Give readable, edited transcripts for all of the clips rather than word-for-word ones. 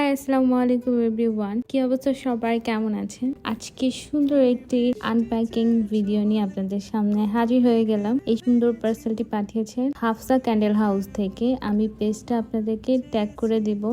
High, আসসালামু আলাইকুম everyone. কি অবস্থা সবাই, কেমন আছেন? আজকে সুন্দর একটি আনপ্যাকিং ভিডিও নিয়ে আপনাদের সামনে হাজির হয়ে গেলাম। এই সুন্দর পার্সেলটি পাঠিয়েছেন হাফসা ক্যান্ডেল হাউস থেকে। আমি পেজটা আপনাদেরকে ট্যাগ করে দিব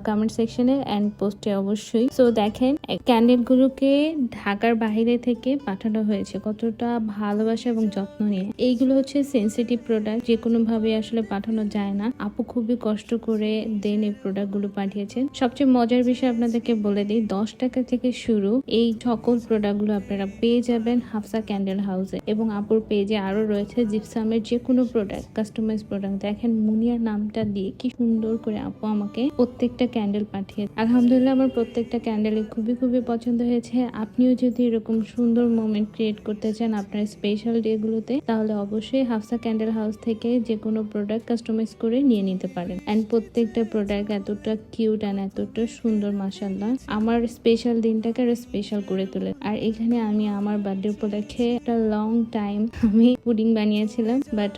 কমেন্ট সেকশনে এন্ড পোস্টে অবশ্যই। সো দেখেন, ক্যান্ডেল গুলোকে ঢাকার বাইরে থেকে পাঠানো হয়েছে কতটা ভালোবাসা এবং যত্ন নিয়ে। এইগুলো হচ্ছে সেন্সিটিভ প্রোডাক্ট, যে কোনো ভাবে আসলে পাঠানো যায় না। আপু খুবই কষ্ট করে দেন এই প্রোডাক্ট গুলো পাঠিয়েছেন। সবচেয়ে মজার বিষয় আপনাদেরকে বলে দিই, 10 টাকা থেকে শুরু এই সকল প্রোডাক্ট গুলো আপনারা পেয়ে যাবেন হাফসা ক্যান্ডেল হাউসে। এবং আপুর পেজে আরো রয়েছে জিপসামের যে কোনো প্রোডাক্ট, কাস্টমাইজ প্রোডাক্ট। দেখেন মুনিয়ার নামটা দিয়ে কি সুন্দর করে আপু আমাকে প্রত্যেকটা ক্যান্ডেল পাঠিয়ে, আলহামদুলিল্লাহ আমার প্রত্যেকটা ক্যান্ডেলই খুবই খুবই পছন্দ হয়েছে। আপনিও যদি এরকম সুন্দর মোমেন্ট ক্রিয়েট করতে চান আপনার স্পেশাল ডে গুলোতে, তাহলে অবশ্যই হাফসা ক্যান্ডেল হাউস থেকে যে কোনো প্রোডাক্ট কাস্টমাইজ করে নিয়ে নিতে পারেন। এন্ড প্রত্যেকটা প্রোডাক্ট এতটা কিউট এন্ড এতটা সুন্দর, মাশাআল্লাহ আমার স্পেশাল দিনটাকে আরো স্পেশাল করে তোলে। আর এখানে আমি আমার বার্থডে উপলক্ষে একটা লং টাইম আমি পুডিং বানিয়েছিলাম, বাট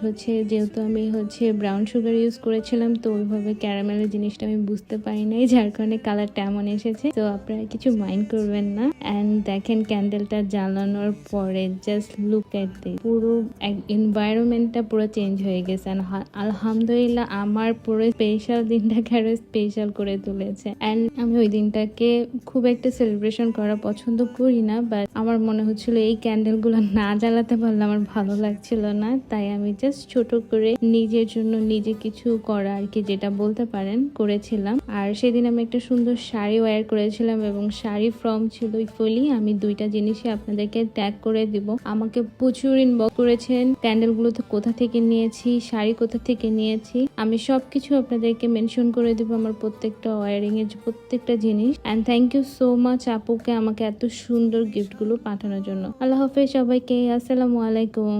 যেহেতু আমি ব্রাউন সুগার ইউজ করেছিলাম, তো ওইভাবে ক্যারামেলের জিনিসটা আমি বুঝতে পারি নাই, যার কারণে কালারটা এমন এসেছে। তো আপনারা কিছু মাইন্ড করবেন না। এন্ড দেখেন ক্যান্ডেলটা জ্বালানোর পরে জাস্ট লুক এট দিস, পুরো এনভায়রনমেন্টটা পুরো চেঞ্জ হয়ে গেছে। আলহামদুলিল্লাহ আমার পুরো স্পেশাল দিনটাকে আরো স্পেশাল করে তুলেছে। এন্ড আমি ওই দিনটাকে খুব একটা সেলিব্রেশন করা পছন্দ করি না, বাট আমার মনে হচ্ছিল এই ক্যান্ডেল গুলো না জ্বালাতে পারলে আমার ভালো লাগছিল না, তাই আমি জাস্ট ছোট করে নিজের জন্য নিজে কিছু করা আর কি, যেটা বলতে পারেন, করেছিলাম। আর সেদিন আমি একটা সুন্দর শাড়ি ওয়্যার করেছিলাম এবং শাড়ি ফ্রম ছিল ফুলি। আমি দুইটা জিনিসই আপনাদেরকে ট্যাগ করে দিব। আমাকে প্রচুর ইনবক্স করেছেন ক্যান্ডেল গুলো তো কোথা থেকে নিয়েছি, শাড়ি কোথা থেকে নিয়েছি, আমি সবকিছু আপনাদেরকে মেনশন করে দিব, আমার প্রত্যেকটা ওয়ারিং এর প্রত্যেকটা জিনিস। And thank you so much আপুকে আমাকে এত সুন্দর গিফট গুলো পাঠানোর জন্য। আল্লাহ হাফেজ সবাইকে, আসসালামু আলাইকুম।